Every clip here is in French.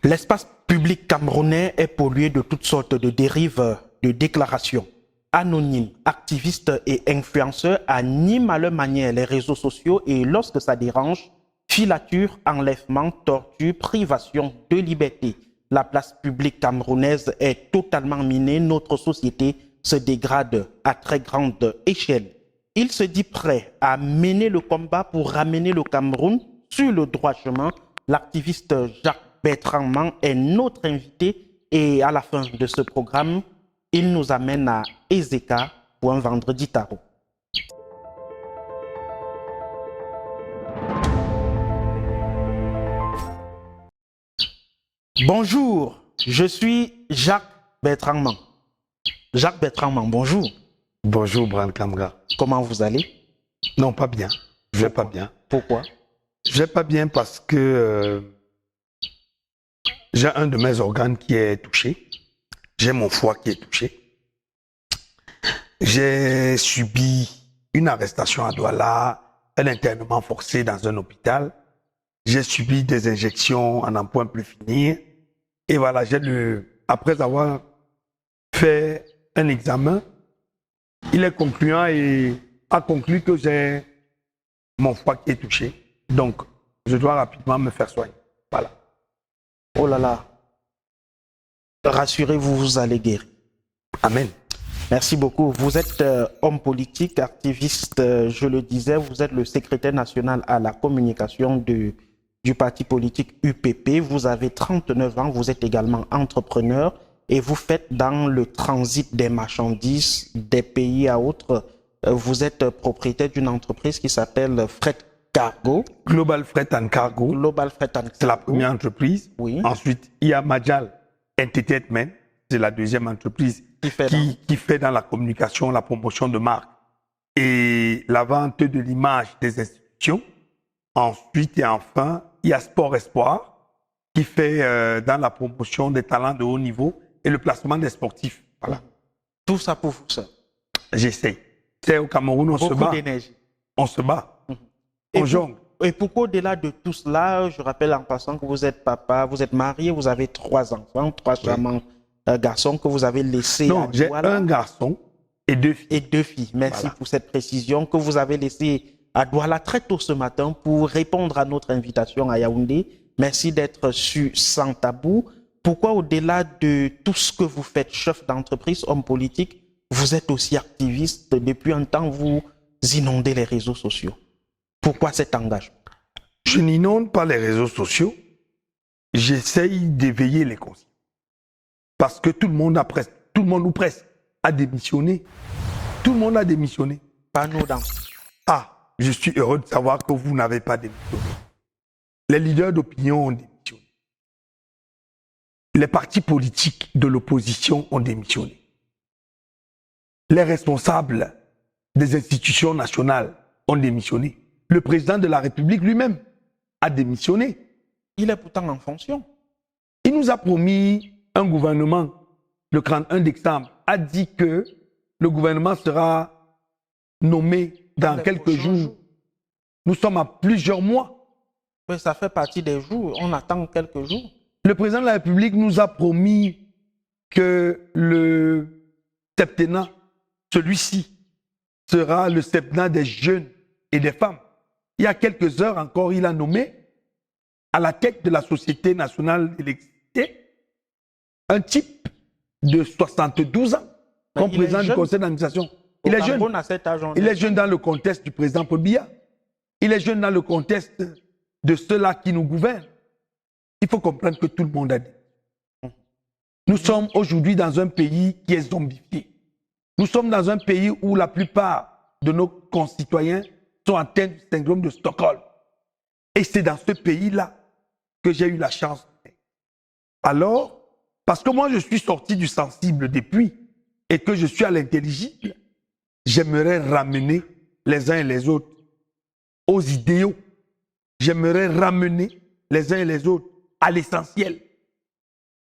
L'espace public camerounais est pollué de toutes sortes de dérives de déclarations. Anonymes, activistes et influenceurs animent à leur manière les réseaux sociaux et lorsque ça dérange, filature, enlèvement, torture, privation de liberté. La place publique camerounaise est totalement minée, notre société se dégrade à très grande échelle. Il se dit prêt à mener le combat pour ramener le Cameroun sur le droit chemin. L'activiste Jacques Bertrand Mang est notre invité et à la fin de ce programme, il nous amène à Ezeka pour un vendredi tarot. Bonjour, je suis Jacques Bertrand Mang. Jacques Bertrand Mang, bonjour. Bonjour, Bran Kamga. Comment vous allez? Non, pas bien. Je vais pas bien. Pourquoi? Je vais pas bien parce que j'ai un de mes organes qui est touché. J'ai mon foie qui est touché. J'ai subi une arrestation à Douala, un internement forcé dans un hôpital. J'ai subi des injections à n'en point plus finir. Et voilà, après avoir fait un examen, il est concluant et a conclu que j'ai mon foie qui est touché. Donc, je dois rapidement me faire soigner. Voilà. Oh là là. Rassurez-vous, vous allez guérir. Amen. Merci beaucoup. Vous êtes homme politique, activiste, je le disais, vous êtes le secrétaire national à la communication du parti politique UPP. Vous avez 39 ans, vous êtes également entrepreneur et vous faites dans le transit des marchandises des pays à autres. Vous êtes propriétaire d'une entreprise qui s'appelle Fret Cargo. Global Fret and Cargo. Global Fret and Cargo. C'est la première entreprise. Oui. Ensuite, il y a Majal Entertainment. C'est la deuxième entreprise qui fait dans la communication, la promotion de marques et la vente de l'image des institutions. Ensuite et enfin, il y a Sport Espoir qui fait dans la promotion des talents de haut niveau et le placement des sportifs. Voilà. Tout ça pour vous, ça. J'essaye. C'est au Cameroun, on se bat. Beaucoup d'énergie. On se bat. On jongle. Et pourquoi au-delà de tout cela, je rappelle en passant que vous êtes papa, vous êtes marié, vous avez 3 enfants, 3 charmants garçons que vous avez laissés. Non, j'ai un garçon et 2 filles. Et 2 filles. Merci pour cette précision que vous avez laissée à Douala très tôt ce matin pour répondre à notre invitation à Yaoundé. Merci d'être sur Sans Tabou. Pourquoi au-delà de tout ce que vous faites, chef d'entreprise, homme politique, vous êtes aussi activiste, depuis un temps vous inondez les réseaux sociaux? Pourquoi cet engagement? Je n'inonde pas les réseaux sociaux. J'essaye d'éveiller les consciences. Parce que tout le monde ou presque, a démissionné. Tout le monde a démissionné. Pas nous dans. Ah, je suis heureux de savoir que vous n'avez pas démissionné. Les leaders d'opinion ont démissionné. Les partis politiques de l'opposition ont démissionné. Les responsables des institutions nationales ont démissionné. Le président de la République lui-même a démissionné. Il est pourtant en fonction. Il nous a promis un gouvernement, le 31 décembre, a dit que le gouvernement sera nommé dans quelques jours. Nous sommes à plusieurs mois. Oui, ça fait partie des jours. On attend quelques jours. Le président de la République nous a promis que le septennat, celui-ci, sera le septennat des jeunes et des femmes. Il y a quelques heures encore, il a nommé à la tête de la Société nationale d'électricité un type de 72 ans comme président du conseil d'administration. Il est jeune. Il est jeune dans le contexte du président Paul Biya. Il est jeune dans le contexte de ceux-là qui nous gouvernent. Il faut comprendre que tout le monde a dit. Nous sommes aujourd'hui dans un pays qui est zombifié. Nous sommes dans un pays où la plupart de nos concitoyens sont atteints du syndrome de Stockholm. Et c'est dans ce pays-là que j'ai eu la chance. Alors, parce que moi je suis sorti du sensible depuis et que je suis à l'intelligible, j'aimerais ramener les uns et les autres aux idéaux. J'aimerais ramener les uns et les autres à l'essentiel.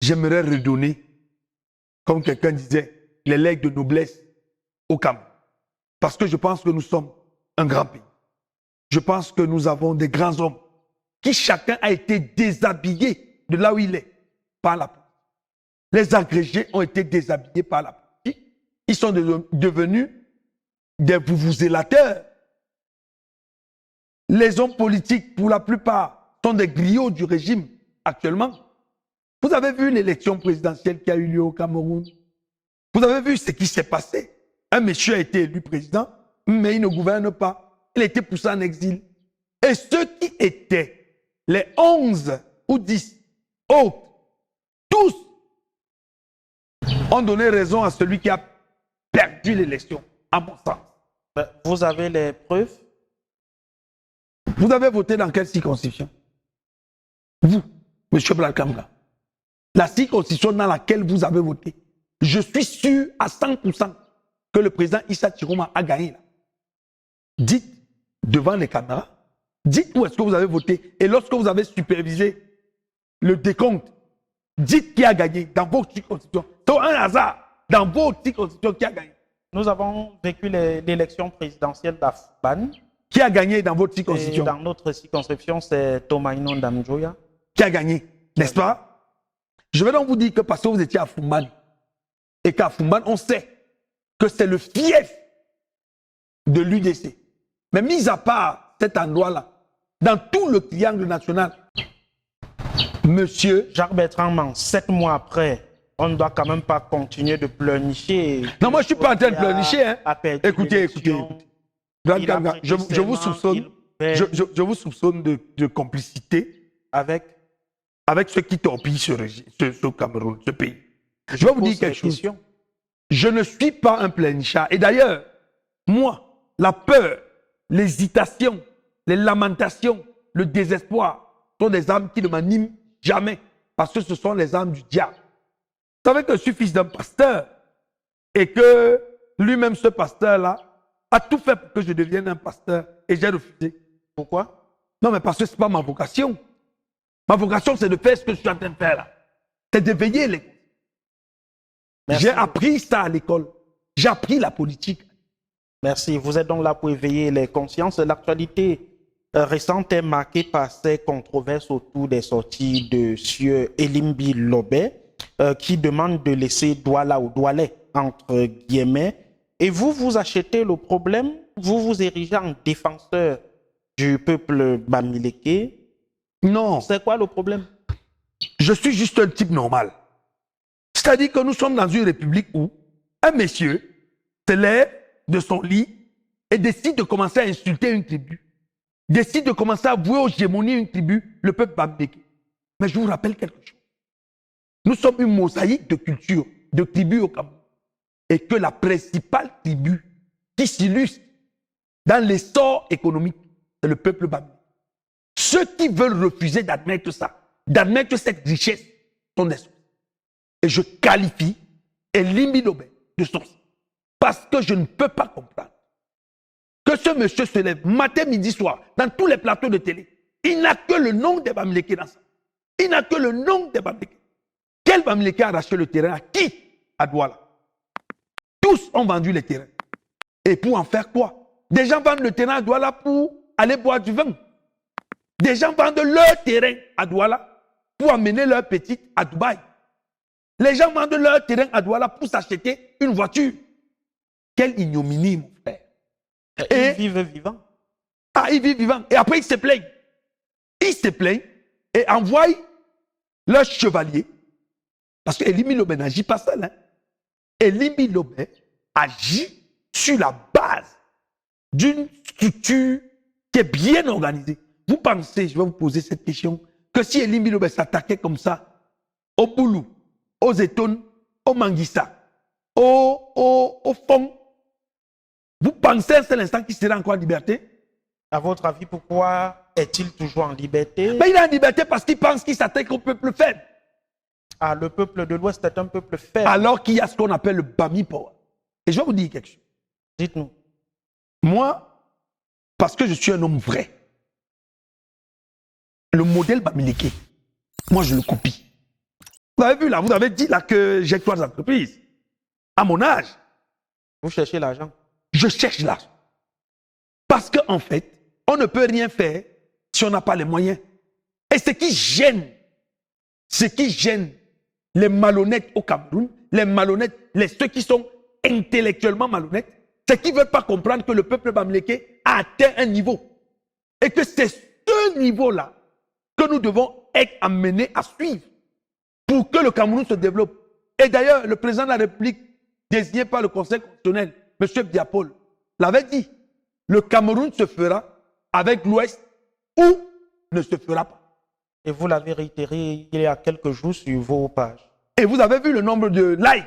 J'aimerais redonner, comme quelqu'un disait, les legs de noblesse au Cameroun. Parce que je pense que nous sommes un grand pays. Je pense que nous avons des grands hommes qui chacun a été déshabillé de là où il est par la politique. Les agrégés ont été déshabillés par la politique. Ils sont devenus des vuvuzelateurs. Les hommes politiques, pour la plupart, sont des griots du régime actuellement. Vous avez vu l'élection présidentielle qui a eu lieu au Cameroun. Vous avez vu ce qui s'est passé. Un monsieur a été élu président, mais il ne gouverne pas. Il a été poussé en exil. Et ceux qui étaient les 11 ou 10 autres, tous ont donné raison à celui qui a perdu l'élection, à mon sens. Vous avez les preuves? Vous avez voté dans quelle circonscription? Vous, M. Blakamga. La circonscription dans laquelle vous avez voté. Je suis sûr à 100% que le président Issa Chiroma a gagné. Là. Dites devant les caméras, dites où est-ce que vous avez voté. Et lorsque vous avez supervisé le décompte, dites qui a gagné dans votre circonscription. C'est un hasard dans votre circonscription qui a gagné. Nous avons vécu l'élection présidentielle d'Afban. Qui a gagné dans votre circonscription? Et dans notre circonscription, c'est Tomaino Ndamjoya. Qui a gagné, n'est-ce pas? Je vais donc vous dire que parce que vous étiez à Fumban, et qu'à Fumban, on sait que c'est le fief de l'UDC. Mais mis à part cet endroit-là, dans tout le triangle national, monsieur Jacques-Bertrand Mang, 7 mois après, on ne doit quand même pas continuer de pleurnicher. Non, moi je ne suis pas en train de pleurnicher. Hein. Écoutez. Je vous soupçonne, je vous soupçonne de complicité avec ceux qui torpillent ce Cameroun, ce pays. Je vais vous dire quelque chose. Je ne suis pas un pleurnichard. Et d'ailleurs, moi, la peur, l'hésitation, les lamentations, le désespoir sont des âmes qui ne m'animent jamais. Parce que ce sont les âmes du diable. Vous savez que je suis fils d'un pasteur et que lui-même, ce pasteur-là, a tout fait pour que je devienne un pasteur et j'ai refusé. Pourquoi? Non, mais parce que ce n'est pas ma vocation. Ma vocation, c'est de faire ce que je suis en train de faire là. C'est d'éveiller les... J'ai appris ça à l'école. J'ai appris la politique. Merci. Vous êtes donc là pour éveiller les consciences. L'actualité récente est marquée par ces controverses autour des sorties de Sieur Elimbi Lobé, qui demande de laisser Douala ou Doualé, entre guillemets. Et vous, vous achetez le problème, vous vous érigez en défenseur du peuple bamileke. Non. C'est quoi le problème? Je suis juste un type normal. C'est-à-dire que nous sommes dans une république où un monsieur se lève de son lit et décide de commencer à insulter une tribu. Décide de commencer à vouer aux gémonies une tribu, le peuple bamileke. Mais je vous rappelle quelque chose. Nous sommes une mosaïque de culture, de tribus au Cameroun. Et que la principale tribu qui s'illustre dans l'essor économique, c'est le peuple bamileke. Ceux qui veulent refuser d'admettre ça, d'admettre cette richesse, sont des sorciers. Et je qualifie Elimbi Lobé de sorcier. Parce que je ne peux pas comprendre que ce monsieur se lève matin, midi, soir, dans tous les plateaux de télé. Il n'a que le nom des bamileke dans ça. Il n'a que le nom des bamileke. Quel bamileke a arraché le terrain à qui? À Douala. Tous ont vendu les terrains. Et pour en faire quoi? Des gens vendent le terrain à Douala pour aller boire du vin. Des gens vendent leur terrain à Douala pour amener leur petite à Dubaï. Les gens vendent leur terrain à Douala pour s'acheter une voiture. Quelle ignominie, mon frère. Ils vivent vivants. Ah, ils vivent vivants. Et après, ils se plaignent. Ils se plaignent et envoient leur chevalier. Parce que Elimbi Lobé n'agit pas seul. Hein. Elimbi Lobé agit sur la base d'une structure qui est bien organisée. Vous pensez, je vais vous poser cette question, que si Elimbi Lobé s'attaquait comme ça au Boulou, aux Étones, au Manguissa, au Fond, vous pensez un seul instant qu'il serait encore en liberté? À votre avis, pourquoi est-il toujours en liberté? Mais il est en liberté parce qu'il pense qu'il s'attaque au peuple faible. Ah, le peuple de l'Ouest est un peuple faible. Alors qu'il y a ce qu'on appelle le Bami Power. Et je vais vous dire quelque chose. Dites-nous. Moi, parce que je suis un homme vrai, le modèle bamileke, moi je le copie. Vous avez vu là, vous avez dit là que j'ai 3 entreprises. À mon âge, Vous cherchez l'argent. je cherche l'argent. Parce qu'en fait, on ne peut rien faire si on n'a pas les moyens. Et ce qui gêne les malhonnêtes au Cameroun, les malhonnêtes, ceux qui sont intellectuellement malhonnêtes, c'est qu'ils ne veulent pas comprendre que le peuple bamileke a atteint un niveau. Et que c'est ce niveau-là que nous devons être amenés à suivre pour que le Cameroun se développe. Et d'ailleurs, le président de la République, désigné par le Conseil constitutionnel, M. Diapol, l'avait dit, le Cameroun se fera avec l'Ouest ou ne se fera pas. Et vous l'avez réitéré il y a quelques jours sur vos pages. Et vous avez vu le nombre de likes.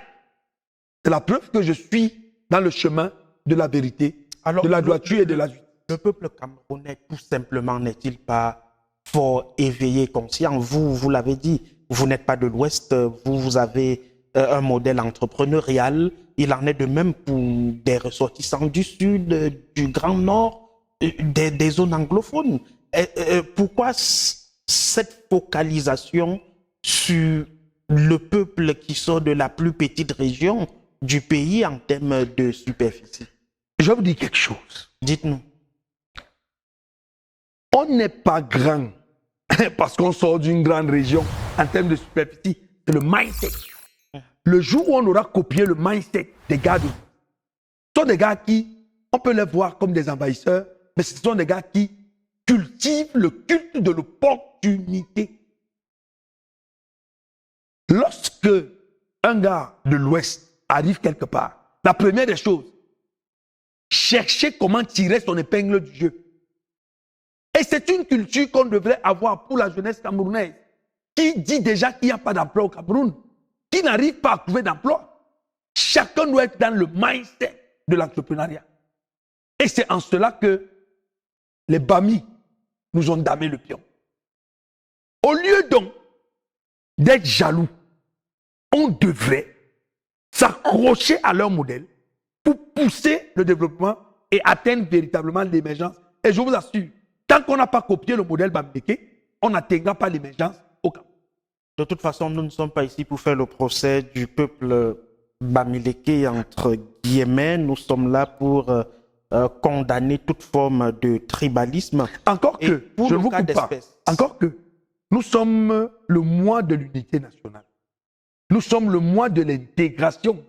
C'est la preuve que je suis dans le chemin de la vérité, de la droiture et de la justice. Le peuple camerounais, tout simplement, n'est-il pas fort éveillé, conscient? Vous l'avez dit, vous n'êtes pas de l'Ouest, vous avez un modèle entrepreneurial. Il en est de même pour des ressortissants du Sud, du Grand Nord, des zones anglophones. Pourquoi cette focalisation sur le peuple qui sort de la plus petite région du pays en termes de superficie? Je vais vous dire quelque chose. Dites-nous. On n'est pas grand parce qu'on sort d'une grande région en termes de superficie. C'est le mindset. Le jour où on aura copié le mindset des gars, ce sont des gars qui, on peut les voir comme des envahisseurs, mais ce sont des gars qui cultivent le culte de l'opportunité. Lorsque un gars de l'Ouest arrive quelque part, la première des choses, chercher comment tirer son épingle du jeu. Et c'est une culture qu'on devrait avoir pour la jeunesse camerounaise, qui dit déjà qu'il n'y a pas d'emploi au Cameroun, qui n'arrive pas à trouver d'emploi. Chacun doit être dans le mindset de l'entrepreneuriat. Et c'est en cela que les Bamis nous ont damé le pion. Au lieu donc d'être jaloux, on devrait s'accrocher à leur modèle pour pousser le développement et atteindre véritablement l'émergence. Et je vous assure, tant qu'on n'a pas copié le modèle bamileke, on n'atteindra pas l'émergence au Cameroun. De toute façon, nous ne sommes pas ici pour faire le procès du peuple bamileke, entre guillemets. Nous sommes là pour condamner toute forme de tribalisme. Encore que, je ne vous coupe pas, encore que, nous sommes le mois de l'unité nationale. Nous sommes le mois de l'intégration.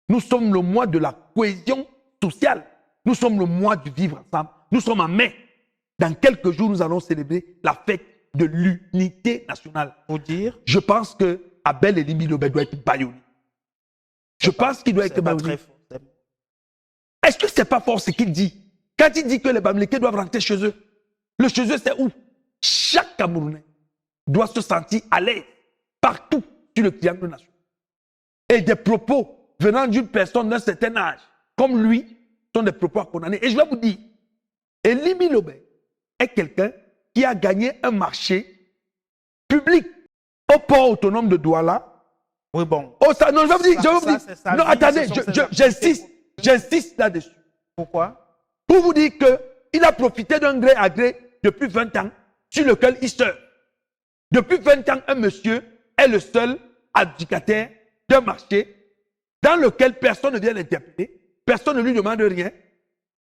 Nous sommes le mois de la cohésion sociale. Nous sommes le mois du vivre ensemble. Nous sommes en mai. Dans quelques jours, nous allons célébrer la fête de l'unité nationale. Pour dire, je pense que Abel Elimi Lobé doit être baïonné. Je pense qu'il doit être baïonné. Est-ce que c'est pas fort ce qu'il dit? Quand il dit que les Bamileke doivent rentrer chez eux, le chez eux c'est où? Chaque Camerounais doit se sentir à l'aise partout sur le triangle national. Et des propos venant d'une personne d'un certain âge, comme lui, sont des propos à condamner. Et je vais vous dire, Elimi Lobé est quelqu'un qui a gagné un marché public au port autonome de Douala. Oui, bon. Oh, ça, non, je vais vous dire. Non, attendez, j'insiste là-dessus. Pourquoi? Pour vous dire qu'il a profité d'un gré à gré depuis 20 ans sur lequel il sort. Depuis 20 ans, un monsieur est le seul adjudicataire d'un marché dans lequel personne ne vient l'interpeller, personne ne lui demande rien.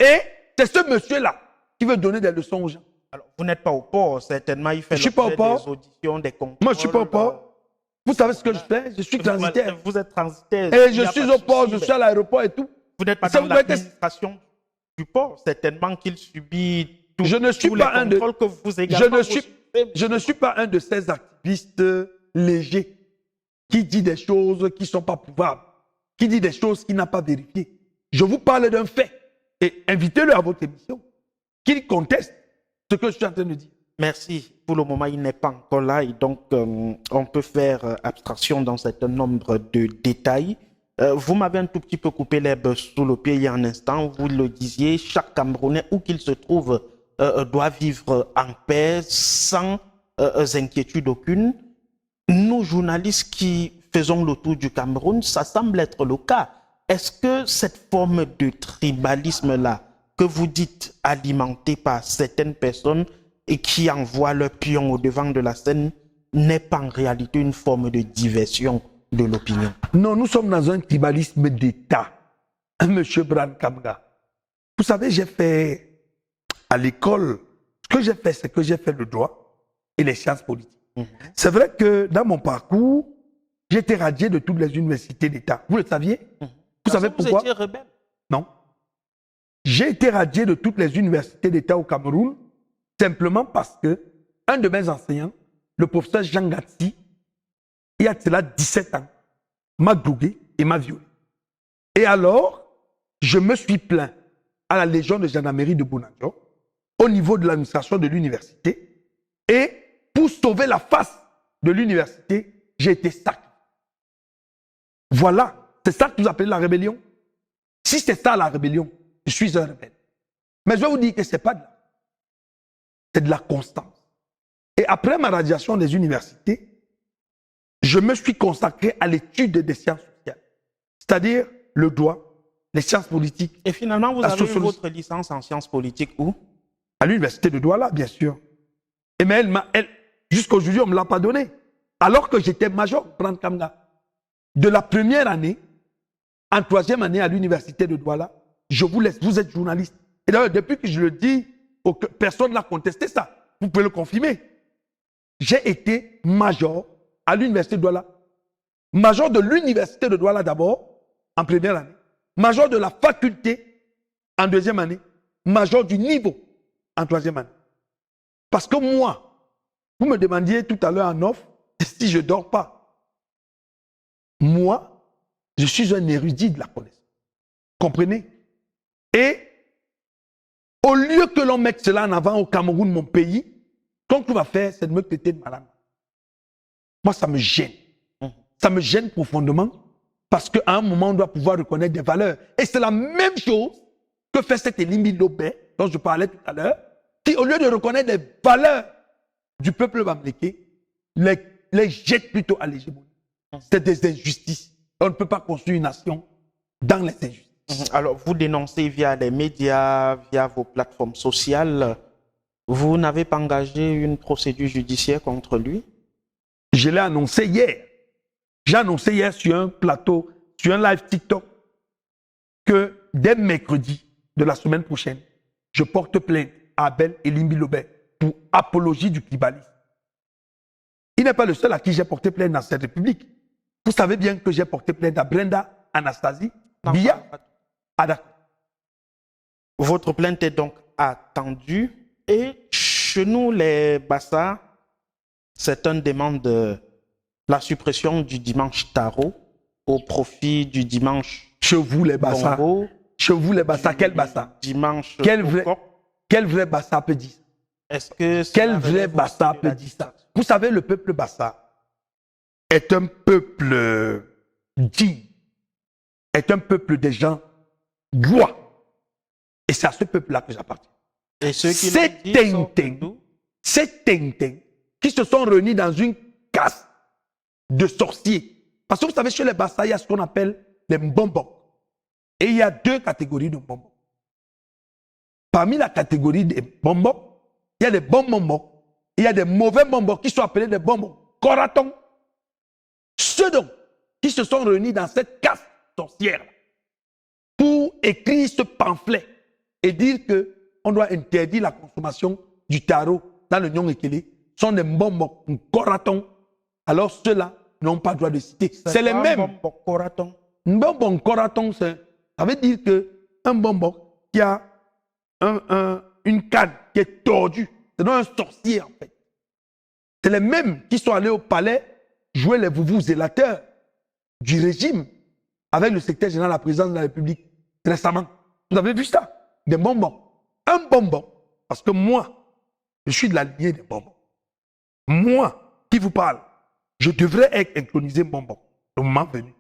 Et c'est ce monsieur-là qui veut donner des leçons aux gens. Alors, vous n'êtes pas au port, certainement. Il fait des auditions, des contrôles. Moi, je ne suis pas au port. Vous savez ce que je fais? Je suis transitaire. Vous êtes transitaire. Et je suis au port, je suis à l'aéroport et tout. Vous n'êtes pas dans l'administration du port. Certainement qu'il subit tous les contrôles que vous également. Je ne suis pas un de ces activistes légers qui dit des choses qui ne sont pas prouvables, qui dit des choses qu'il n'a pas vérifiées. Je vous parle d'un fait. Et invitez-le à votre émission, qu'il conteste ce que je suis en train de dire. Merci. Pour le moment, il n'est pas encore là et donc on peut faire abstraction d'un certain nombre de détails. Vous m'avez un tout petit peu coupé l'herbe sous le pied il y a un instant. Vous le disiez, chaque Camerounais, où qu'il se trouve, doit vivre en paix, sans inquiétude aucune. Nous, journalistes qui faisons le tour du Cameroun, ça semble être le cas. Est-ce que cette forme de tribalisme-là, que vous dites alimentée par certaines personnes et qui envoient leur pion au devant de la scène, n'est pas en réalité une forme de diversion de l'opinion? Non, nous sommes dans un tribalisme d'État. Monsieur Bran Kamga. Vous savez, j'ai fait à l'école, ce que j'ai fait, c'est que j'ai fait le droit et les sciences politiques. C'est vrai que dans mon parcours, j'ai été radié de toutes les universités d'État. Vous le saviez? Vous savez pourquoi? Vous étiez rebelle. Non. J'ai été radié de toutes les universités d'État au Cameroun simplement parce que un de mes enseignants, le professeur Jean Gatsi, il y a de cela 17 ans, m'a drogué et m'a violé. Et alors, je me suis plaint à la Légion de gendarmerie de Bounadjo, au niveau de l'administration de l'université, et pour sauver la face de l'université, j'ai été sacré. Voilà, c'est ça que vous appelez la rébellion. Si c'est ça la rébellion, je suis un rebelle. Mais je vais vous dire que ce n'est pas de là. C'est de la constance. Et après ma radiation des universités, je me suis consacré à l'étude des sciences sociales, c'est-à-dire le droit, les sciences politiques. Et finalement, vous la avez eu sociologie. votre licence en sciences politiques où? À l'université de Douala, bien sûr. Et mais jusqu'à aujourd'hui, on ne me l'a pas donné. Alors que j'étais major, Brand Kamga. De la première année, en troisième année à l'université de Douala, je vous laisse, vous êtes journaliste. Et d'ailleurs, depuis que je le dis, personne n'a contesté ça. Vous pouvez le confirmer. J'ai été major à l'université de Douala. Major de l'université de Douala d'abord, en première année. Major de la faculté en deuxième année. Major du niveau en troisième année. Parce que moi, vous me demandiez tout à l'heure en off si je ne dors pas. Moi, je suis un érudit de la connaissance. Comprenez? Et au lieu que l'on mette cela en avant au Cameroun, mon pays, ce qu'on va faire, c'est de me traiter de malade. Moi, ça me gêne. Ça me gêne profondément parce qu'à un moment, on doit pouvoir reconnaître des valeurs. Et c'est la même chose que fait cet Elimbi Lobé, dont je parlais tout à l'heure, qui, au lieu de reconnaître les valeurs du peuple bamléké, les jette plutôt à l'hégémonie. C'est des injustices. On ne peut pas construire une nation dans les injustices. Alors, vous dénoncez via les médias, via vos plateformes sociales. Vous n'avez pas engagé une procédure judiciaire contre lui? Je l'ai annoncé hier. J'ai annoncé hier sur un plateau, sur un live TikTok, que dès mercredi de la semaine prochaine, je porte plainte à Abel Elimbi Lobé pour apologie du tribalisme. Il n'est pas le seul à qui j'ai porté plainte dans cette république. Vous savez bien que j'ai porté plainte à Brenda Anastasie Bia. Votre plainte est donc attendue. Et chez nous, les Bassa, certains demandent la suppression du dimanche Taro au profit du dimanche Chez vous, les Bassa. Bongo. Chez vous, les Bassa. Quel Bassa? Dimanche Quel vrai Bassa peut dire ça? Est-ce que quel vrai Bassa peut dire ça? Vous savez, le peuple Bassa est un peuple digne, est un peuple des gens droits. Et c'est à ce peuple-là que j'appartiens. Et ceux qui Ces Tintin qui se sont réunis dans une caste de sorciers. Parce que vous savez, chez les Bassa, il y a ce qu'on appelle les Mbombok. Et il y a deux catégories de Mbombok. Parmi la catégorie des Mbombok, il y a des bons Mbombok. Il y a des mauvais Mbombok qui sont appelés des Mbombok. Coraton. Ceux donc qui se sont réunis dans cette caste sorcière pour écrire ce pamphlet et dire qu'on doit interdire la consommation du taro dans le Nyong Ekele sont des Mbombok, Coraton. Alors ceux-là n'ont pas le droit de citer. C'est les mêmes. Mbambok Coraton. Mbambok Coraton, ça veut dire qu'un Mbombok qui a une canne qui est tordue, c'est donc un sorcier en fait. C'est les mêmes qui sont allés au palais jouer les vouvous zélateurs du régime avec le secrétaire général de la présidence de la République récemment. Vous avez vu ça? Des bonbons. Un bonbon. Parce que moi, je suis de la lignée des bonbons. Moi, qui vous parle, je devrais être intronisé bonbon. Le moment venu.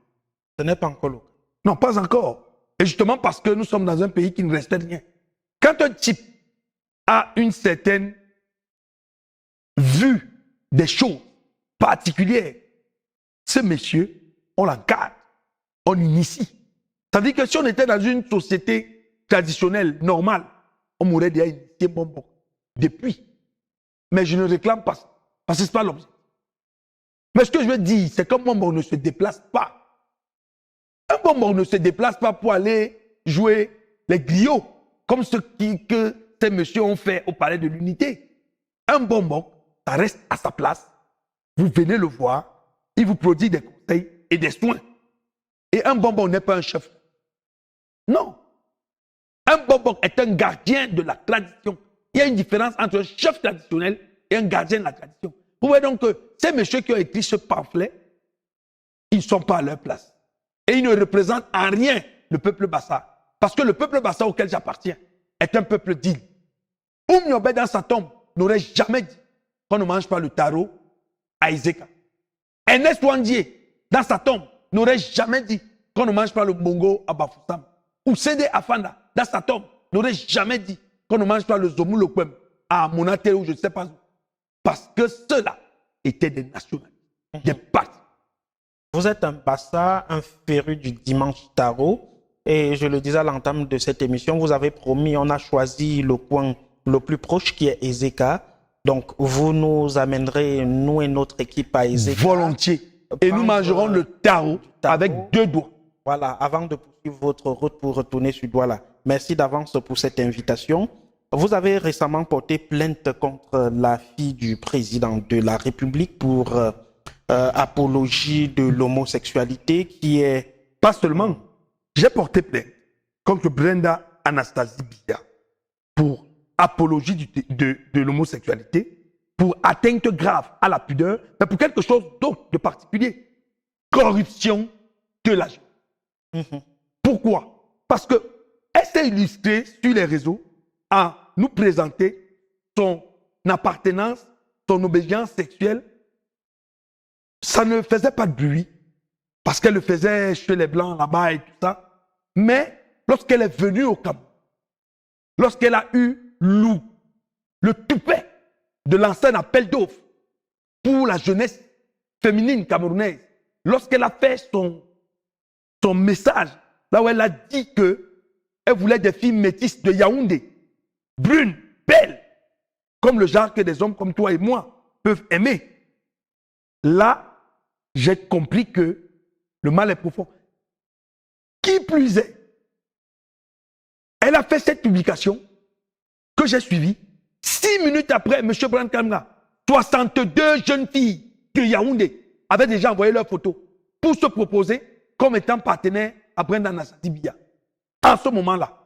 Ce n'est pas encore le cas. Non, pas encore. Et justement parce que nous sommes dans un pays qui ne respecte rien. Quand un type a une certaine vue des choses particulières, ce monsieur, on l'encadre, on initie. Ça veut dire que si on était dans une société traditionnelle, normale, on m'aurait déjà initié bonbon depuis. Mais je ne réclame pas ça, parce que ce n'est pas l'objet. Mais ce que je veux dire, c'est qu'un bonbon ne se déplace pas. Un bonbon ne se déplace pas pour aller jouer les griots, comme ce que ces messieurs ont fait au palais de l'unité. Un bonbon, ça reste à sa place. Vous venez le voir, il vous produit des conseils. conseils et des soins. Et un bonbon n'est pas un chef. Non. Un bonbon est un gardien de la tradition. Il y a une différence entre un chef traditionnel et un gardien de la tradition. Vous voyez donc que ces messieurs qui ont écrit ce pamphlet, ils ne sont pas à leur place. Et ils ne représentent en rien le peuple Bassa. Parce que le peuple Bassa auquel j'appartiens est un peuple digne. Oumniobé dans sa tombe n'aurait jamais dit qu'on ne mange pas le taro à Ezeka. Ernest Wandier, dans sa tombe, n'aurait jamais dit qu'on ne mange pas le bongo à Bafoussam. Ou Sédé Afanda, dans sa tombe, n'aurait jamais dit qu'on ne mange pas le zomu lokwem à Monatel ou je ne sais pas où. Parce que ceux-là étaient des nationalistes, des partis. Vous êtes un Bassa, un féru du dimanche tarot. Et je le disais à l'entame de cette émission, vous avez promis, on a choisi le coin le plus proche qui est Ezeka. Donc, vous nous amènerez, nous et notre équipe, à Ezeka. Volontiers. Et nous mangerons le taro avec 2 doigts. Voilà, avant de poursuivre votre route pour retourner sur Douala. Merci d'avance pour cette invitation. Vous avez récemment porté plainte contre la fille du président de la République pour apologie de l'homosexualité qui est... Pas seulement, j'ai porté plainte contre Brenda Anastasie Bia pour apologie de l'homosexualité, pour atteinte grave à la pudeur, mais pour quelque chose d'autre de particulier. Corruption de la jeunesse. Pourquoi? Parce qu'elle s'est illustrée sur les réseaux à nous présenter son appartenance, son obédience sexuelle. Ça ne faisait pas de bruit, parce qu'elle le faisait chez les Blancs là-bas et tout ça. Mais lorsqu'elle est venue au Cameroun, lorsqu'elle a eu le toupet de l'ancien appel d'offres pour la jeunesse féminine camerounaise, lorsqu'elle a fait son message, là où elle a dit qu'elle voulait des filles métisses de Yaoundé, brunes, belles, comme le genre que des hommes comme toi et moi peuvent aimer. Là, j'ai compris que le mal est profond. Qui plus est, elle a fait cette publication que j'ai suivie. 6 minutes après, M. Brankamla, 62 jeunes filles de Yaoundé avaient déjà envoyé leurs photos pour se proposer comme étant partenaires à Brenda Anastasie Bia. En ce moment-là,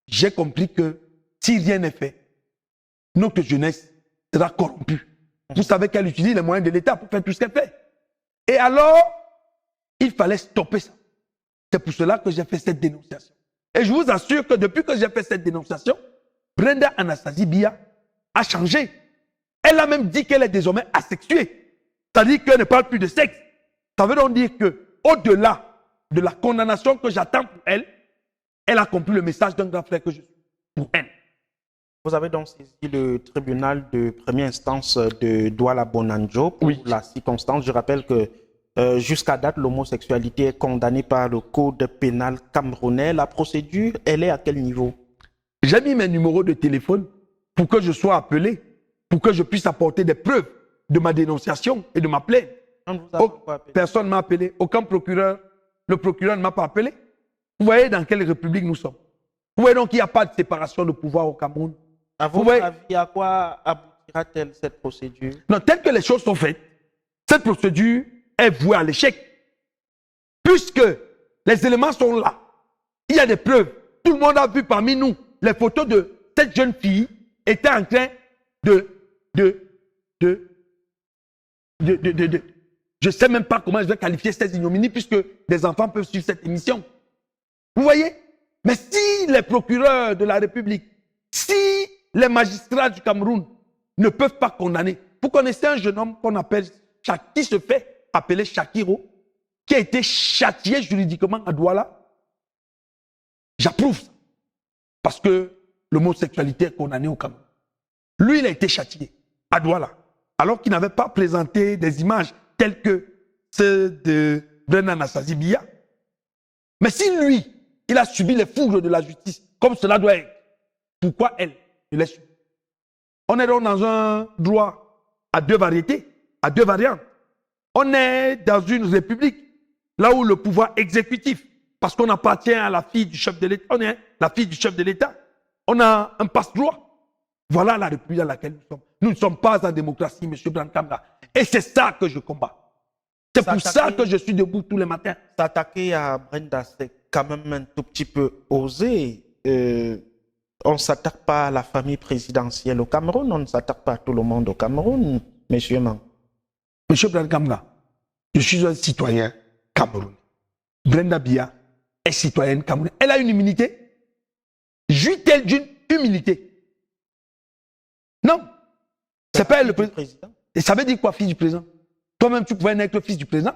j'ai compris que si rien n'est fait, notre jeunesse sera corrompue. Vous savez qu'elle utilise les moyens de l'État pour faire tout ce qu'elle fait. Et alors, il fallait stopper ça. C'est pour cela que j'ai fait cette dénonciation. Et je vous assure que depuis que j'ai fait cette dénonciation, Brenda Anastasie Bia a changé. Elle a même dit qu'elle est désormais asexuée. C'est-à-dire qu'elle ne parle plus de sexe. Ça veut donc dire qu'au-delà de la condamnation que j'attends pour elle, elle a compris le message d'un grand frère que je suis pour elle. Vous avez donc saisi le tribunal de première instance de Douala-Bonanjo pour la circonstance. Je rappelle que jusqu'à date, l'homosexualité est condamnée par le code pénal camerounais. La procédure, elle est à quel niveau? J'ai mis mes numéros de téléphone pour que je sois appelé, pour que je puisse apporter des preuves de ma dénonciation et de ma plainte. Personne ne m'a appelé. Aucun procureur, le procureur ne m'a pas appelé. Vous voyez dans quelle république nous sommes? Vous voyez donc qu'il n'y a pas de séparation de pouvoir au Cameroun. À votre avis, à quoi aboutira-t-elle cette procédure? Non, telles que les choses sont faites, cette procédure est vouée à l'échec. Puisque les éléments sont là, il y a des preuves. Tout le monde a vu parmi nous les photos de cette jeune fille était en train je ne sais même pas comment je vais qualifier cette ignominie puisque des enfants peuvent suivre cette émission. Vous voyez? Mais si les procureurs de la République, si les magistrats du Cameroun ne peuvent pas condamner, vous connaissez un jeune homme qu'on appelle qui se fait appeler Shakiro, qui a été châtié juridiquement à Douala. J'approuve ça. Parce que l'homosexualité est condamnée au Cameroun. Lui, il a été châtié à Douala, alors qu'il n'avait pas présenté des images telles que celles de Brenda Anastasie Bia. Mais si lui, il a subi les foudres de la justice, comme cela doit être, pourquoi elle ne l'a subi? On est donc dans un droit à 2 variétés, à 2 variantes. On est dans une république, là où le pouvoir exécutif, parce qu'on appartient à la fille du chef de l'État, on est la fille du chef de l'État, on a un passe-droit. Voilà la république dans laquelle nous sommes. Nous ne sommes pas en démocratie, M. Brankamla. Et c'est ça que je combats. C'est pour ça que je suis debout tous les matins. S'attaquer à Brenda, c'est quand même un tout petit peu osé. On ne s'attaque pas à la famille présidentielle au Cameroun, on ne s'attaque pas à tout le monde au Cameroun, monsieur Mang. Monsieur Brankamga, je suis un citoyen camerounais. Brenda Bia est citoyenne camerounaise. Elle a une immunité. Jouit-elle d'une humilité? Non. C'est pas elle le président. Et ça veut dire quoi, fils du président? Toi-même, tu pouvais naître le fils du président.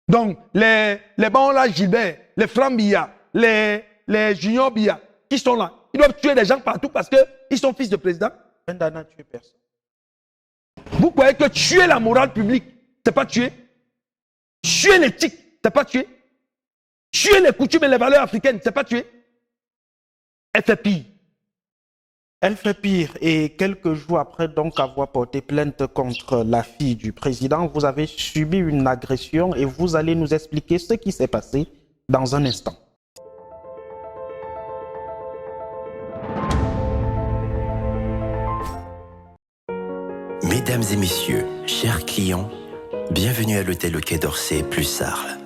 Donc, les bons là, Gilbert, les Franck Bia, les Junior Bia, qui sont là, ils doivent tuer des gens partout parce qu'ils sont fils de président. Brenda n'a tué personne. Vous croyez que tuer la morale publique, c'est pas tuer? Tuer l'éthique, c'est pas tuer? Tuer les coutumes et les valeurs africaines, c'est pas tuer? Elle fait pire. Elle fait pire et quelques jours après donc avoir porté plainte contre la fille du président, vous avez subi une agression et vous allez nous expliquer ce qui s'est passé dans un instant. Mesdames et messieurs, chers clients, bienvenue à l'hôtel Le Quai d'Orsay plus Sarles.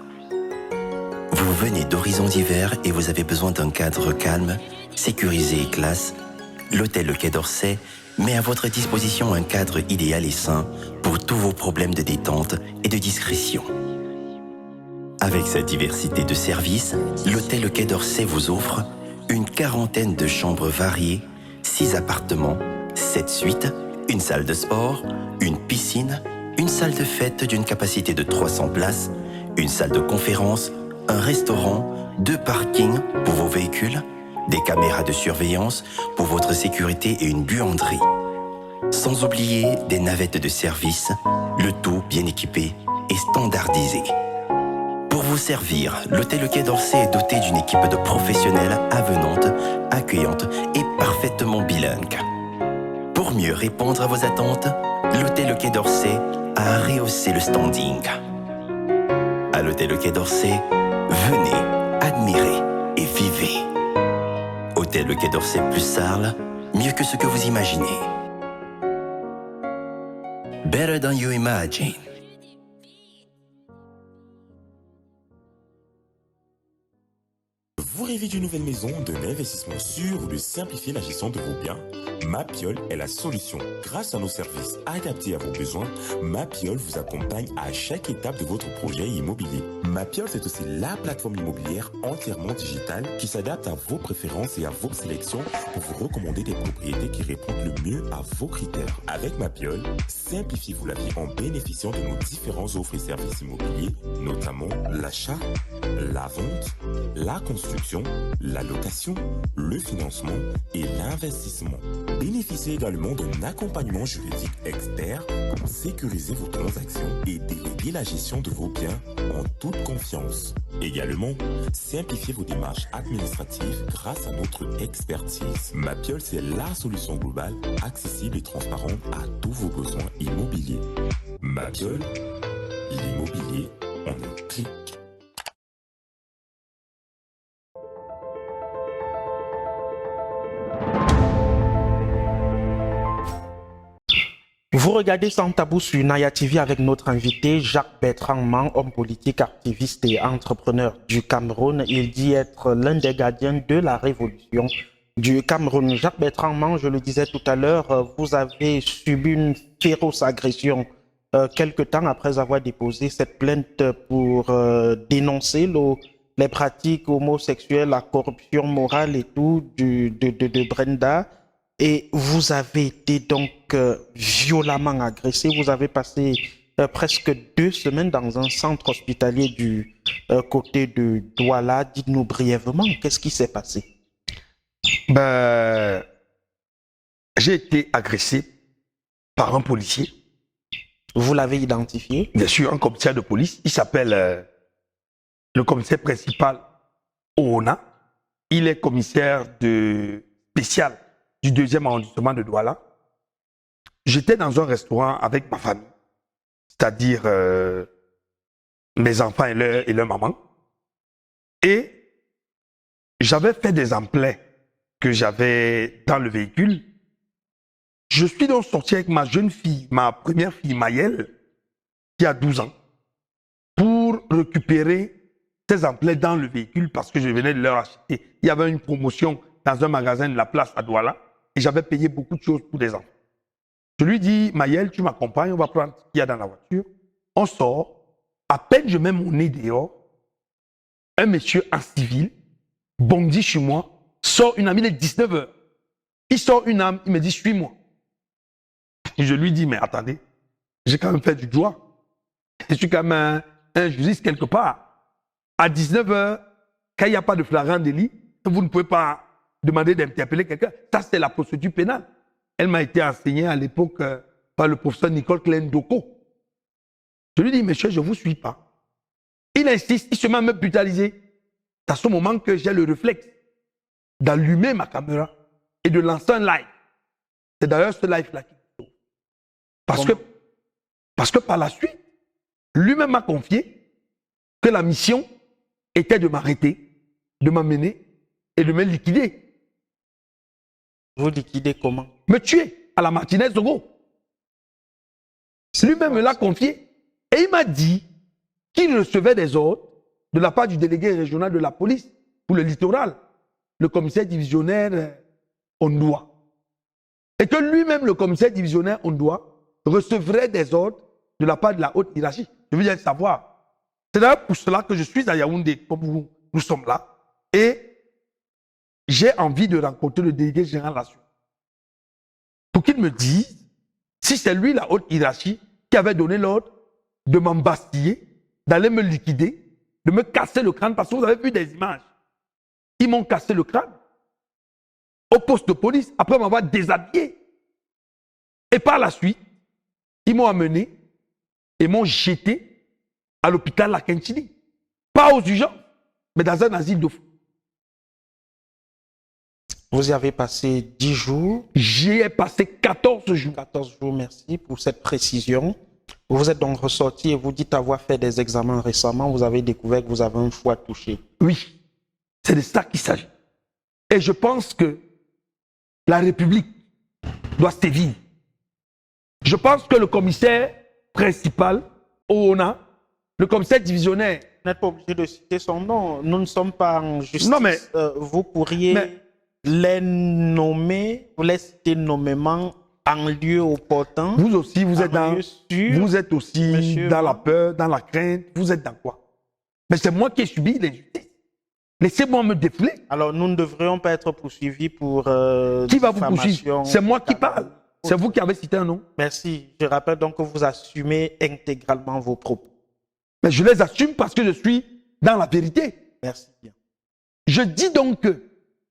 Vous venez d'horizons divers et vous avez besoin d'un cadre calme, sécurisé et classe. L'hôtel Le Quai d'Orsay met à votre disposition un cadre idéal et sain pour tous vos problèmes de détente et de discrétion. Avec sa diversité de services, l'hôtel Le Quai d'Orsay vous offre une quarantaine de chambres variées, 6 appartements, 7 suites, une salle de sport, une piscine, une salle de fête d'une capacité de 300 places, une salle de conférence, un restaurant, 2 parkings pour vos véhicules, des caméras de surveillance pour votre sécurité et une buanderie. Sans oublier des navettes de service, le tout bien équipé et standardisé. Pour vous servir, l'hôtel Le Quai d'Orsay est doté d'une équipe de professionnels avenante, accueillante et parfaitement bilingue. Pour mieux répondre à vos attentes, l'hôtel Le Quai d'Orsay a rehaussé le standing. À l'hôtel Le Quai d'Orsay, venez, admirez et vivez. Hôtel Le Quai d'Orsay plus Sarles, mieux que ce que vous imaginez. Better than you imagine. Vous rêvez d'une nouvelle maison, d'un investissement sûr ou de simplifier la gestion de vos biens? Mapiol est la solution. Grâce à nos services adaptés à vos besoins, Mapiol vous accompagne à chaque étape de votre projet immobilier. Mapiol, c'est aussi la plateforme immobilière entièrement digitale qui s'adapte à vos préférences et à vos sélections pour vous recommander des propriétés qui répondent le mieux à vos critères. Avec Mapiol, simplifiez-vous la vie en bénéficiant de nos différents offres et services immobiliers, notamment l'achat, la vente, la construction, la location, le financement et l'investissement. Bénéficiez également d'un accompagnement juridique expert pour sécuriser vos transactions et déléguer la gestion de vos biens en toute confiance. Également, simplifiez vos démarches administratives grâce à notre expertise. Mapiol, c'est la solution globale, accessible et transparente à tous vos besoins immobiliers. Mapiol, l'immobilier en un clic. Vous regardez Sans Tabou sur Naya TV avec notre invité Jacques-Bertrand Mang, homme politique, activiste et entrepreneur du Cameroun. Il dit être l'un des gardiens de la révolution du Cameroun. Jacques-Bertrand Mang, je le disais tout à l'heure, vous avez subi une féroce agression quelque temps après avoir déposé cette plainte pour dénoncer les pratiques homosexuelles, la corruption morale et tout de Brenda. Et vous avez été donc violemment agressé. Vous avez passé presque 2 semaines dans un centre hospitalier du côté de Douala. Dites-nous brièvement, qu'est-ce qui s'est passé? J'ai été agressé par un policier. Vous l'avez identifié? Bien sûr, un commissaire de police. Il s'appelle le commissaire principal Oona. Il est commissaire spécial du 2e arrondissement de Douala. J'étais dans un restaurant avec ma famille, c'est-à-dire mes enfants et leur maman. Et j'avais fait des emplets que j'avais dans le véhicule. Je suis donc sorti avec ma jeune fille, ma première fille Maëlle, qui a 12 ans. pour récupérer ces emplettes dans le véhicule parce que je venais de leur acheter. Il y avait une promotion dans un magasin de la place à Douala et j'avais payé beaucoup de choses pour des enfants. Je lui dis, Maël, tu m'accompagnes, on va prendre ce qu'il y a dans la voiture. On sort. À peine je mets mon nez dehors, un monsieur en civil bondit chez moi, sort une amie, il est 19h. Il sort une âme, il me dit, suis-moi. Et je lui dis, mais attendez, j'ai quand même fait du droit. Je suis quand même un juriste quelque part. À 19h, quand il n'y a pas de flagrant délit, vous ne pouvez pas demander d'interpeller quelqu'un. Ça, c'est la procédure pénale. Elle m'a été enseignée à l'époque par le professeur Nicole Klein-Doko. Je lui dis, monsieur, je ne vous suis pas. Il insiste, il se met à me brutaliser. C'est à ce moment que j'ai le réflexe d'allumer ma caméra et de lancer un live. C'est d'ailleurs ce live-là qui me sauve. Parce que par la suite, lui-même m'a confié que la mission était de m'arrêter, de m'amener et de me liquider. Vous liquidez comment? Me tuer à la Martinez Zogo. Lui-même me l'a confié. Et il m'a dit qu'il recevait des ordres de la part du délégué régional de la police pour le littoral, le commissaire divisionnaire Ondoa. Et que lui-même, le commissaire divisionnaire Ondoa, recevrait des ordres de la part de la haute hiérarchie. Je veux bien le savoir. C'est d'ailleurs pour cela que je suis à Yaoundé, comme vous, nous sommes là. Et j'ai envie de rencontrer le délégué général là-dessus. Pour qu'il me dise si c'est lui, la haute hiérarchie, qui avait donné l'ordre de m'embastiller, d'aller me liquider, de me casser le crâne, parce que vous avez vu des images. Ils m'ont cassé le crâne au poste de police après m'avoir déshabillé. Et par la suite, ils m'ont amené et m'ont jeté à l'hôpital La Quintini. Pas aux urgences, mais dans un asile de fous. Vous y avez passé 10 jours. J'y ai passé 14 jours. 14 jours, merci pour cette précision. Vous êtes donc ressorti et vous dites avoir fait des examens récemment. Vous avez découvert que vous avez un foie touché. Oui, c'est de ça qu'il s'agit. Et je pense que la République doit sévir. Je pense que le commissaire principal, OONA, le commissaire divisionnaire... Vous n'êtes pas obligé de citer son nom. Nous ne sommes pas en justice. Non, mais... vous pourriez les nommer, vous les citer nommément en lieu opportun. Vous aussi, vous êtes dans... Sûr, vous êtes aussi monsieur, dans la peur, dans la crainte. Vous êtes dans quoi? Mais c'est moi qui ai subi l'injustice. Laissez-moi me défouler. Alors, nous ne devrions pas être poursuivis pour qui va vous poursuivre? C'est moi qui parle. C'est vous qui avez cité un nom. Merci. Je rappelle donc que vous assumez intégralement vos propos. Mais je les assume parce que je suis dans la vérité. Merci bien. Je dis donc que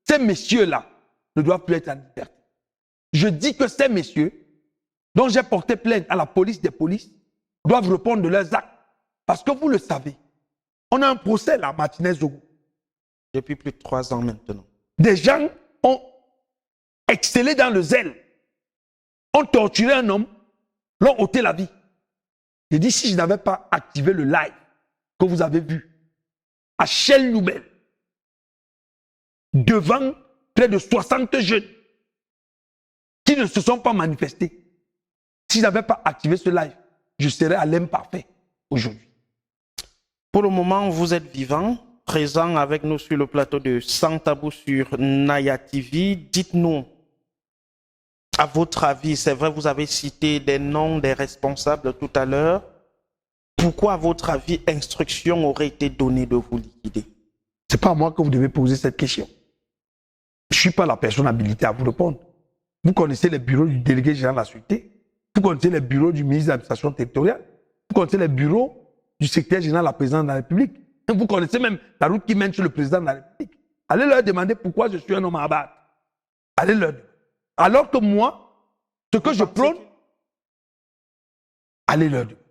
ces messieurs-là ne doivent plus être en liberté. Je dis que ces messieurs, dont j'ai porté plainte à la police des polices, doivent répondre de leurs actes. Parce que vous le savez, on a un procès là, Martinez Zogo. Depuis plus de 3 ans maintenant. Des gens ont excellé dans le zèle, ont torturé un homme, l'ont ôté la vie. J'ai dit, si je n'avais pas activé le live que vous avez vu à Shell Nouvelle, devant près de 60 jeunes qui ne se sont pas manifestés, si je n'avais pas activé ce live, je serais à l'imparfait aujourd'hui. Pour le moment, vous êtes vivant, présent avec nous sur le plateau de Sans Tabou sur Naya TV. Dites-nous, à votre avis, c'est vrai, vous avez cité des noms des responsables tout à l'heure. Pourquoi, à votre avis, instruction aurait été donnée de vous liquider? Ce n'est pas à moi que vous devez poser cette question. Je ne suis pas la personne habilitée à vous répondre. Vous connaissez les bureaux du délégué général de la sûreté. Vous connaissez les bureaux du ministre de l'administration territoriale. Vous connaissez les bureaux du secrétaire général de la présidence de la République. Vous connaissez même la route qui mène sur le président de la République. Allez leur demander pourquoi je suis un homme à abattre. Allez leur demander. Alors que moi, ce que je prône, allez leur demander.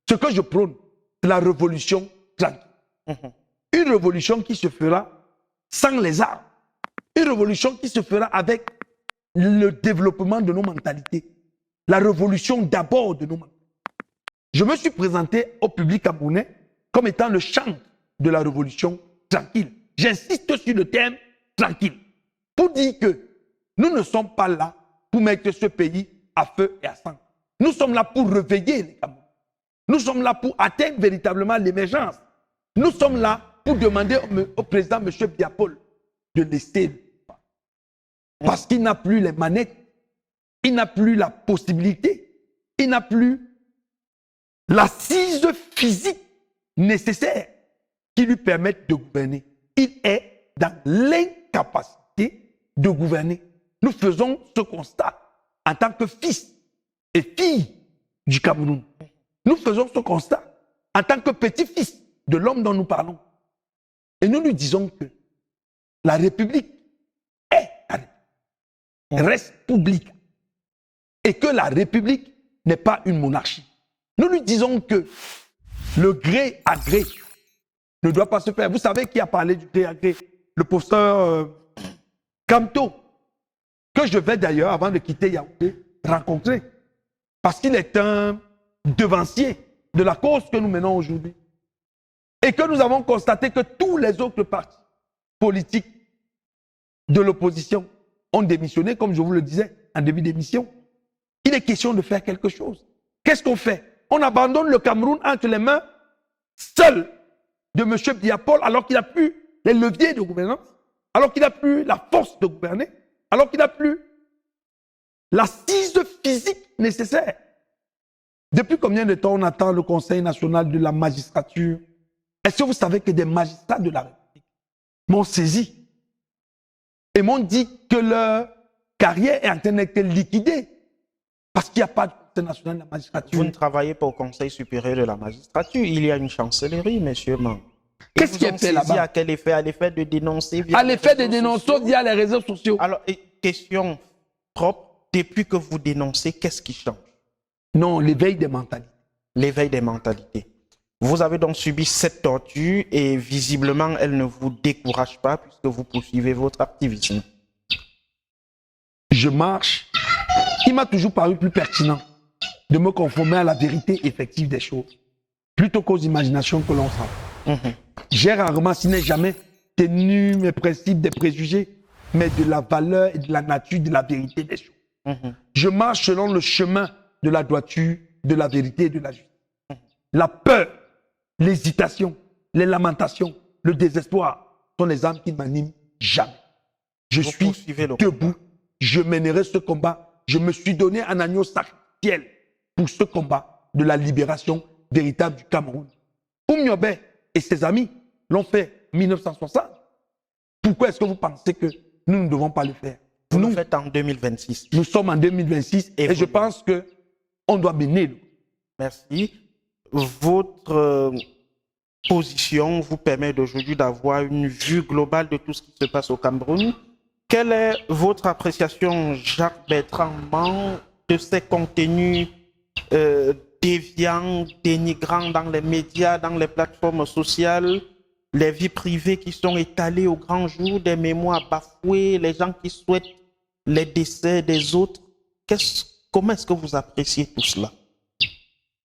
Ce que je prône, c'est la révolution tranquille. Une révolution qui se fera sans les armes. Une révolution qui se fera avec le développement de nos mentalités. La révolution d'abord de nos mentalités. Je me suis présenté au public camerounais comme étant le chantre de la révolution tranquille. J'insiste sur le terme tranquille. Pour dire que nous ne sommes pas là pour mettre ce pays à feu et à sang. Nous sommes là pour réveiller les Camerounais. Nous sommes là pour atteindre véritablement l'émergence. Nous sommes là pour demander au président M. Biapol de laisser. Parce qu'il n'a plus les manettes, il n'a plus la possibilité, il n'a plus l'assise physique nécessaire qui lui permette de gouverner. Il est dans l'incapacité de gouverner. Nous faisons ce constat en tant que fils et fille du Cameroun. Nous faisons ce constat en tant que petit-fils de l'homme dont nous parlons. Et nous lui disons que la République est la République, reste publique. Et que la République n'est pas une monarchie. Nous lui disons que le gré à gré ne doit pas se faire. Vous savez qui a parlé du gré à gré? Le professeur Kamto, que je vais d'ailleurs, avant de quitter Yaoundé, rencontrer. Parce qu'il est un devancier de la cause que nous menons aujourd'hui. Et que nous avons constaté que tous les autres partis politiques de l'opposition ont démissionné, comme je vous le disais en début d'émission. Il est question de faire quelque chose. Qu'est-ce qu'on fait? On abandonne le Cameroun entre les mains seules de M. Biapol, alors qu'il n'a plus les leviers de gouvernance, alors qu'il n'a plus la force de gouverner, alors qu'il n'a plus l'assise physique nécessaire. Depuis combien de temps on attend le Conseil national de la magistrature? Est-ce que vous savez que des magistrats de la République m'ont saisi et m'ont dit que leur carrière est en train d'être liquidée parce qu'il n'y a pas de Conseil national de la magistrature? Vous ne travaillez pas au Conseil supérieur de la magistrature. Il y a une chancellerie, monsieur Mang. Qu'est-ce qui est fait là-bas? À quel effet? À l'effet de dénoncer à l'effet de dénoncer via les réseaux sociaux. Alors, question propre. Depuis que vous dénoncez, qu'est-ce qui change? Non, l'éveil des mentalités. L'éveil des mentalités. Vous avez donc subi cette torture et visiblement, elle ne vous décourage pas puisque vous poursuivez votre activisme. Je marche. Il m'a toujours paru plus pertinent de me conformer à la vérité effective des choses plutôt qu'aux imaginations que l'on sent. J'ai rarement, si n'est jamais, tenu mes principes des préjugés, mais de la valeur et de la nature de la vérité des choses. Je marche selon le chemin de la droiture, de la vérité et de la justice. La peur, l'hésitation, les lamentations, le désespoir sont les âmes qui ne m'animent jamais. Je suis debout, je mènerai ce combat. Je me suis donné un agneau sacrificiel pour ce combat de la libération véritable du Cameroun. Oumniobé et ses amis l'ont fait en 1960. Pourquoi est-ce que vous pensez que nous ne devons pas le faire? Vous le faites en 2026. Nous sommes en 2026 et je pense qu'on doit mener. Merci. Votre position vous permet d'aujourd'hui d'avoir une vue globale de tout ce qui se passe au Cameroun. Quelle est votre appréciation, Jacques Bertrand Mang, de ces contenus déviants, dénigrants dans les médias, dans les plateformes sociales, les vies privées qui sont étalées au grand jour, des mémoires bafouées, les gens qui souhaitent les décès des autres? Comment est-ce que vous appréciez tout cela?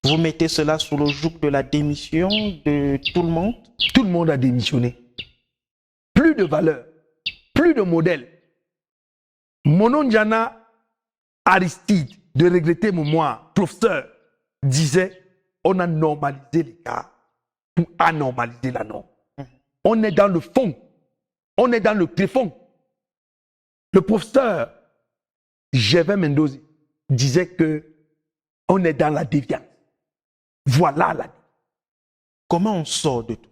Vous mettez cela sous le joug de la démission de tout le monde? Tout le monde a démissionné. Plus de valeur, plus de modèle. Monondiana Aristide, de regretter mémoire, professeur, disait on a normalisé les cas pour anormaliser la norme. On est dans le fond, on est dans le tréfond. Le professeur Gervais Mendoza disait que on est dans la déviance. Voilà la. Comment on sort de tout?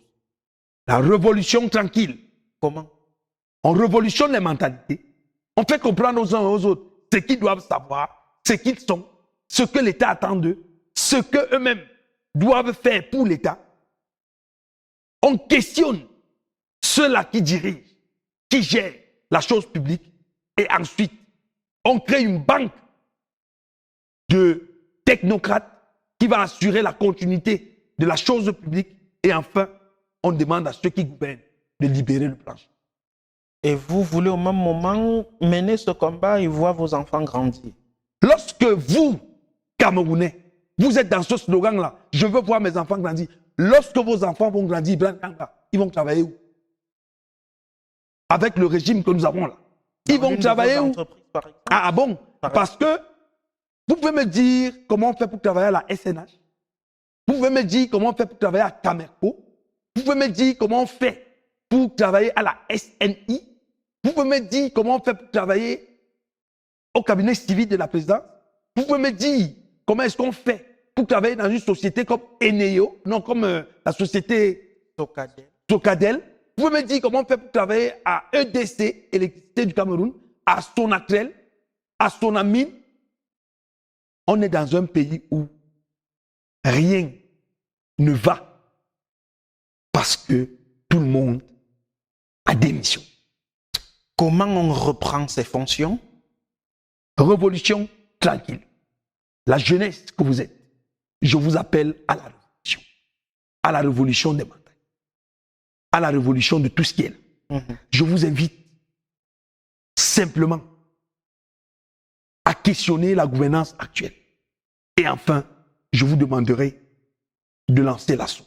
La révolution tranquille. Comment? On révolutionne les mentalités. On fait comprendre aux uns et aux autres ce qu'ils doivent savoir, ce qu'ils sont, ce que l'État attend d'eux, ce qu'eux-mêmes doivent faire pour l'État. On questionne ceux-là qui dirigent, qui gèrent la chose publique, et ensuite, on crée une banque de technocrates qui va assurer la continuité de la chose publique, et enfin, on demande à ceux qui gouvernent de libérer le plancher. Et vous voulez au même moment mener ce combat et voir vos enfants grandir? Lorsque vous, Camerounais, vous êtes dans ce slogan-là, je veux voir mes enfants grandir. Lorsque vos enfants vont grandir, ils vont travailler où? Avec le régime que nous avons là. Ils vont travailler où? Ah bon? Parce que vous pouvez me dire comment on fait pour travailler à la SNH? Vous pouvez me dire comment on fait pour travailler à Camerco. Vous pouvez me dire comment on fait pour travailler à la SNI. Vous pouvez me dire comment on fait pour travailler au cabinet civil de la présidence. Vous pouvez me dire comment est-ce qu'on fait pour travailler dans une société comme Eneo, non comme la société Socadel. Vous pouvez me dire comment on fait pour travailler à EDC, Électricité du Cameroun, à Sonatrel, à Sonamine. On est dans un pays où rien ne va parce que tout le monde a des missions. Comment on reprend ses fonctions? Révolution tranquille. La jeunesse que vous êtes, je vous appelle à la révolution. À la révolution des montagnes. À la révolution de tout ce qui est là. Je vous invite simplement à questionner la gouvernance actuelle. Et enfin, je vous demanderai de lancer l'assaut.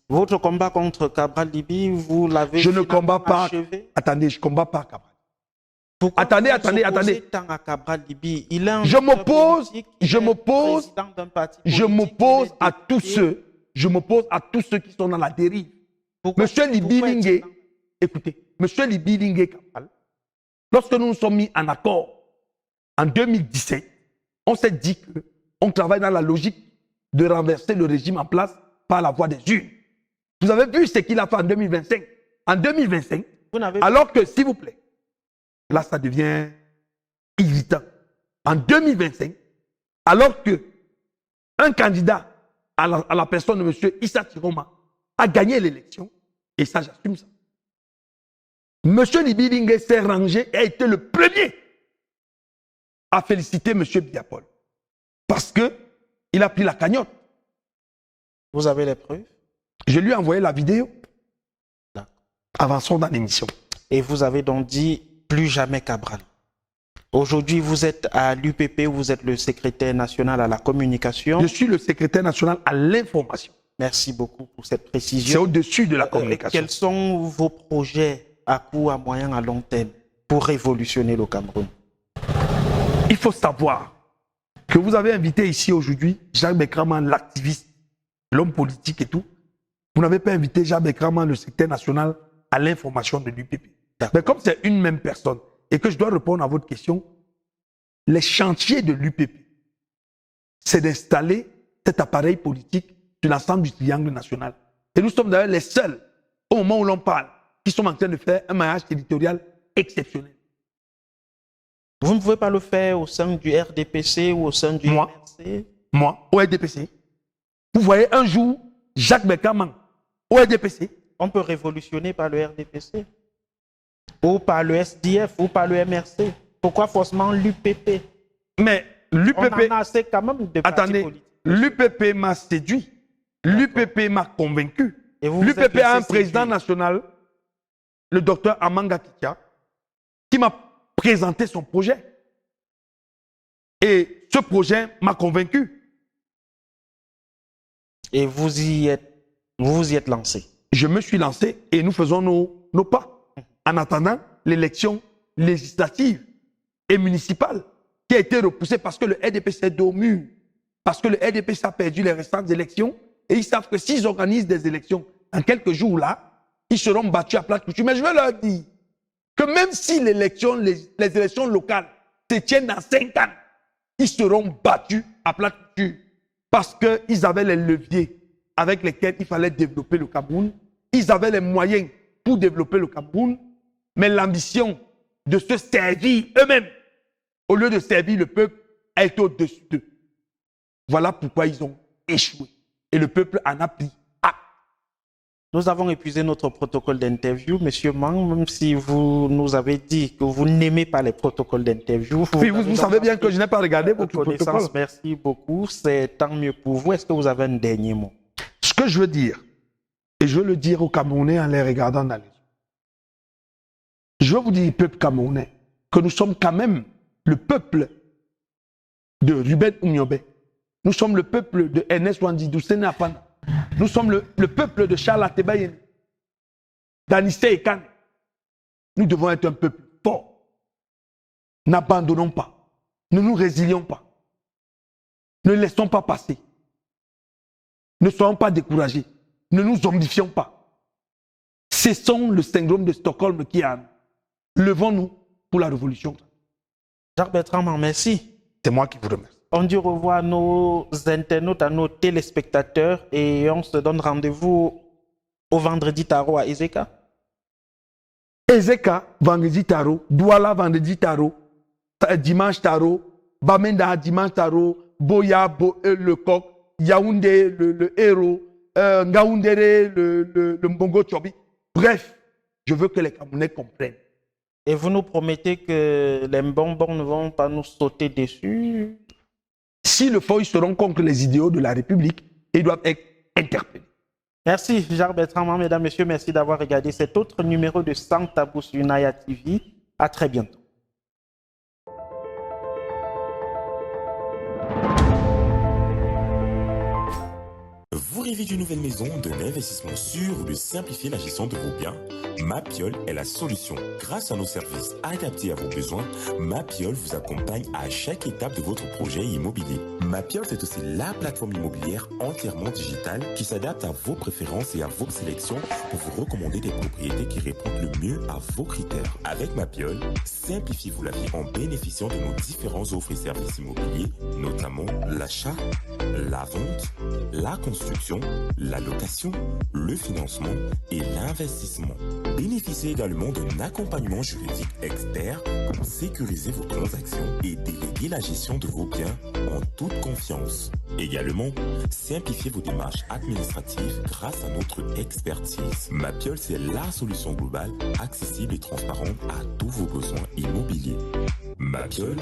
Votre combat contre Cabral Liby, vous l'avez Je ne combats pas. achevé? Attendez, je ne combats pas Cabral. Pourquoi Attendez, vous attendez, opposez attendez. tant à Cabral Liby? Il est un Je leader m'oppose, politique, je il est m'oppose, président d'un parti je politique, m'oppose il est à tous député. ceux, je m'oppose à tous ceux qui sont dans la dérive. Pourquoi- Monsieur Liby pourquoi Lingué, est-il dans- écoutez, Monsieur Liby Lingué Cabral, lorsque nous nous sommes mis en accord en 2017, on s'est dit qu'on travaille dans la logique de renverser le régime en place par la voie des urnes. Vous avez vu ce qu'il a fait en 2025. En 2025, Vous n'avez alors que, s'il vous plaît, là ça devient irritant. En 2025, alors que un candidat à la personne de M. Issa Tiroma a gagné l'élection, et ça j'assume ça, M. Liby Lingué s'est rangé et a été le premier à féliciter M. Biapol. Parce qu'il a pris la cagnotte. Vous avez les preuves? Je lui ai envoyé la vidéo. D'accord. Avançons dans l'émission. Et vous avez donc dit plus jamais Cabral. Aujourd'hui, vous êtes à l'UPP, vous êtes le secrétaire national à la communication. Je suis le secrétaire national à l'information. Merci beaucoup pour cette C'est précision. au-dessus de la communication. Quels sont vos projets à court, à moyen, à long terme pour révolutionner le Cameroun? Il faut savoir que vous avez invité ici aujourd'hui Jacques Bekraman, l'activiste, l'homme politique et tout. Vous n'avez pas invité Jacques Bekraman, le secrétaire national à l'information de l'UPP. Mais comme c'est une même personne et que je dois répondre à votre question, les chantiers de l'UPP, c'est d'installer cet appareil politique sur l'ensemble du triangle national. Et nous sommes d'ailleurs les seuls, au moment où l'on parle, qui sont en train de faire un maillage territorial exceptionnel. Vous ne pouvez pas le faire au sein du RDPC ou au sein du Moi. MRC? Moi, au RDPC, vous voyez un jour Jacques Bekraman au RDPC. On peut révolutionner par le RDPC ou par le SDF ou par le MRC. Pourquoi forcément l'UPP? Mais On l'UPP, en a assez quand même de partis attendez, politiques. l'UPP m'a séduit. L'UPP m'a convaincu. Et vous vous êtes L'UPP a un laissé président séduire. national, le docteur Amanga Kitia, qui m'a présenté son projet. Et ce projet m'a convaincu. Et vous vous y êtes lancé. Je me suis lancé et nous faisons nos pas. En attendant l'élection législative et municipale qui a été repoussée parce que le RDPC est dos au mur. Parce que le RDPC a perdu les restantes élections et ils savent que s'ils organisent des élections en quelques jours là, ils seront battus à plate couture. Mais je veux leur dire que même si les élections locales se tiennent dans 5 ans, ils seront battus à plate couture parce qu'ils avaient les leviers avec lesquels il fallait développer le Cameroun. Ils avaient les moyens pour développer le Cameroun, mais l'ambition de se servir eux-mêmes, au lieu de servir le peuple, a été au-dessus d'eux. Voilà pourquoi ils ont échoué. Et le peuple en a pris acte. Nous avons épuisé notre protocole d'interview. Monsieur Mang, même si vous nous avez dit que vous n'aimez pas les protocoles d'interview. Oui, vous savez bien que je n'ai pas regardé votre connaissance. protocole. Merci beaucoup. C'est tant mieux pour vous. Est-ce que vous avez un dernier mot? Ce que je veux dire, et je veux le dire aux Camerounais en les regardant dans les yeux. Je veux vous dire, peuple camerounais, que nous sommes quand même le peuple de Ruben Oumiobe. Nous sommes le peuple de Ernest Wandidou Séné-Apana. Nous sommes le peuple de Charles Atebayen, d'Anissé Ekane. Nous devons être un peuple fort. N'abandonnons pas. Ne nous résilions pas. Ne laissons pas passer. Ne soyons pas découragés. Ne nous omnifions pas. Cessons le syndrome de Stockholm qui a. Levons-nous pour la révolution. Jacques Bertrand, merci. C'est moi qui vous remercie. On dit au revoir à nos internautes, à nos téléspectateurs et on se donne rendez-vous au vendredi tarot à Ezeka. Ezeka, vendredi tarot. Douala, vendredi tarot. Dimanche tarot. Bamenda, dimanche tarot. Boya, le coq. Yaoundé, le héros. Ngaoundéré, le Mbongo Tchobi. Bref, je veux que les Camerounais comprennent. Et vous nous promettez que les bonbons ne vont pas nous sauter dessus? Si le faut, ils seront contre les idéaux de la République et ils doivent être interpellés. Merci, Jacques Bertrand. Mesdames, Messieurs, merci d'avoir regardé cet autre numéro de Sans Tabou sur Naya TV. À très bientôt. Vous rêvez d'une nouvelle maison, d'un investissement sûr ou de simplifier la gestion de vos biens? Mapiol est la solution. Grâce à nos services adaptés à vos besoins, Mapiol vous accompagne à chaque étape de votre projet immobilier. Mapiol, c'est aussi la plateforme immobilière entièrement digitale qui s'adapte à vos préférences et à vos sélections pour vous recommander des propriétés qui répondent le mieux à vos critères. Avec Mapiol, simplifiez-vous la vie en bénéficiant de nos différents offres et services immobiliers, notamment l'achat, la vente, la construction, la location, le financement et l'investissement. Bénéficiez également d'un accompagnement juridique expert pour sécuriser vos transactions et déléguer la gestion de vos biens en toute confiance. Également, simplifiez vos démarches administratives grâce à notre expertise. Mapiol, c'est la solution globale, accessible et transparente à tous vos besoins immobiliers. Mapiol,